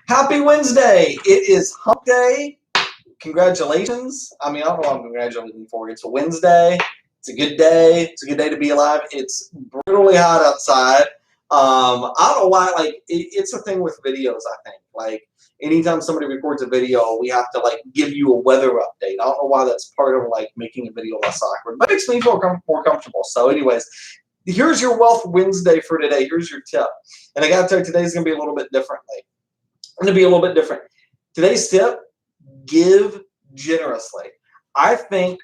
Happy Wednesday! It is hump day. Congratulations. I mean, I don't know what I'm congratulating for. It's a Wednesday. It's a good day. It's a good day to be alive. It's brutally hot outside. I don't know why, it's a thing with videos, I think. Like, anytime somebody records a video, we have to, give you a weather update. I don't know why that's part of, making a video less awkward. But it makes me feel more comfortable. So, anyways, here's your Wealth Wednesday for today. Here's your tip. And I got to tell you, today's going to be a little bit different. Today's tip, give generously. I think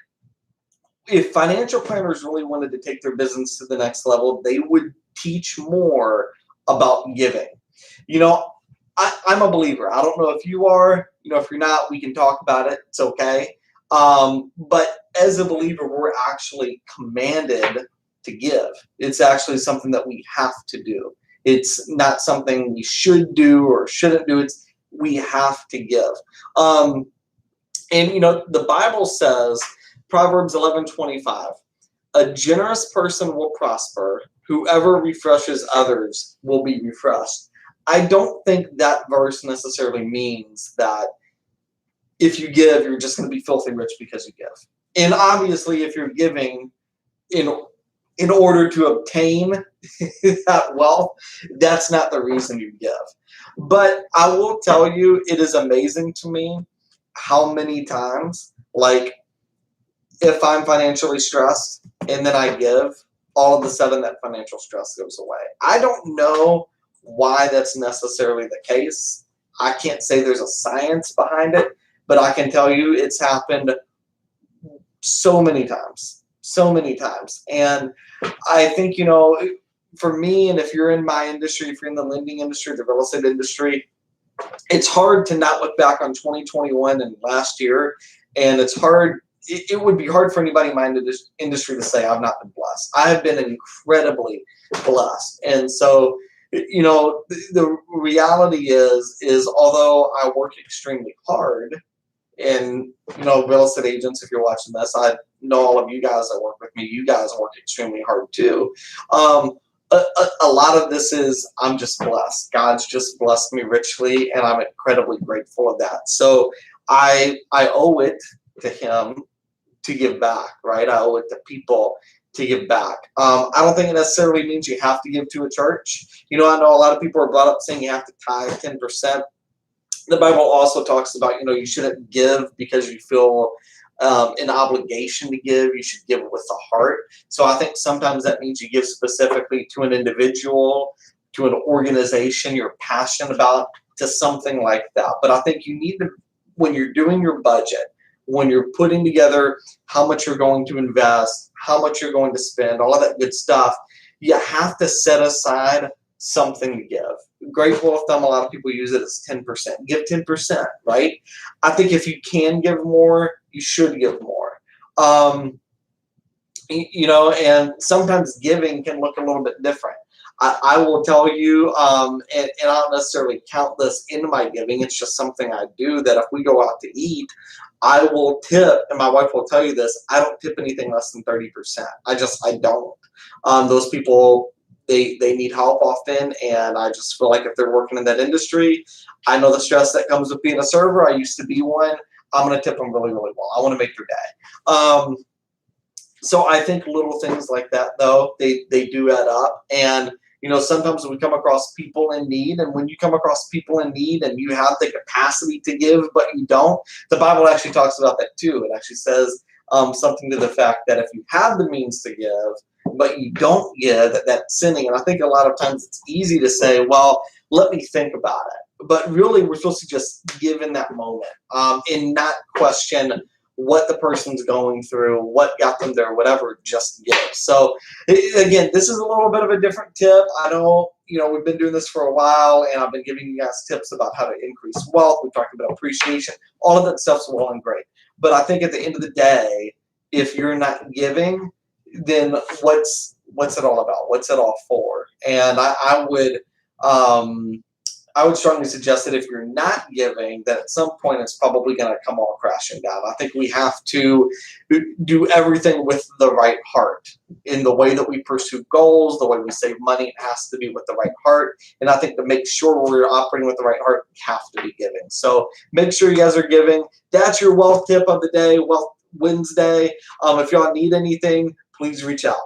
if financial planners really wanted to take their business to the next level, they would teach more about giving. You know, I'm a believer. I don't know if you are. If you're not, we can talk about it. It's okay. But as a believer, we're actually commanded to give. It's actually something that we have to do. It's not something we should do or shouldn't do. We have to give. The Bible says, Proverbs 11:25, a generous person will prosper. Whoever refreshes others will be refreshed. I don't think that verse necessarily means that if you give, you're just going to be filthy rich because you give. And obviously, if you're giving in order to obtain that wealth, that's not the reason you give. But I will tell you, it is amazing to me how many times, if I'm financially stressed and then I give, all of a sudden that financial stress goes away. I don't know why that's necessarily the case. I can't say there's a science behind it, but I can tell you it's happened so many times. And I think, for me, and if you're in my industry, if you're in the lending industry, the real estate industry, it's hard to not look back on 2021 and last year. And it's hard. It would be hard for anybody in my industry to say I've not been blessed. I have been incredibly blessed. And so, the reality is although I work extremely hard, and real estate agents, if you're watching this, I know all of you guys that work with me, you guys work extremely hard too. A lot of this is I'm just blessed. God's just blessed me richly, and I'm incredibly grateful of that. So I owe it to him to give back, right? I owe it to people to give back. I don't think it necessarily means you have to give to a church. I know a lot of people are brought up saying you have to tithe 10%. The Bible also talks about, you shouldn't give because you feel an obligation to give. You should give with the heart. So I think sometimes that means you give specifically to an individual, to an organization you're passionate about, to something like that. But I think you need to, when you're doing your budget, when you're putting together how much you're going to invest, how much you're going to spend, all of that good stuff, you have to set aside something to give. Great rule of thumb, a lot of people use it as 10%. Give 10%, right? I think if you can give more, you should give more. And sometimes giving can look a little bit different. I will tell you, and I don't necessarily count this into my giving, it's just something I do, that if we go out to eat, I will tip, and my wife will tell you this, I don't tip anything less than 30%. I don't. Those people, they need help often, and I just feel like if they're working in that industry, I know the stress that comes with being a server. I used to be one. I'm going to tip them really, really well. I want to make their day. So I think little things like that, though, they do add up. And, sometimes we come across people in need, and when you come across people in need and you have the capacity to give, but you don't, the Bible actually talks about that too. It actually says something to the fact that if you have the means to give, but you don't give, that's sinning. And I think a lot of times it's easy to say, well, let me think about it. But really, we're supposed to just give in that moment and not question what the person's going through, what got them there, whatever, just give. So again, this is a little bit of a different tip. I know, we've been doing this for a while, and I've been giving you guys tips about how to increase wealth. We talked about appreciation. All of that stuff's well and great. But I think at the end of the day, if you're not giving, then what's it all about? What's it all for? And I I would strongly suggest that if you're not giving, that at some point it's probably going to come all crashing down. I think we have to do everything with the right heart. In the way that we pursue goals, the way we save money, it has to be with the right heart. And I think to make sure we're operating with the right heart, we have to be giving. So make sure you guys are giving. That's your wealth tip of the day, Wealth Wednesday. If y'all need anything, please reach out.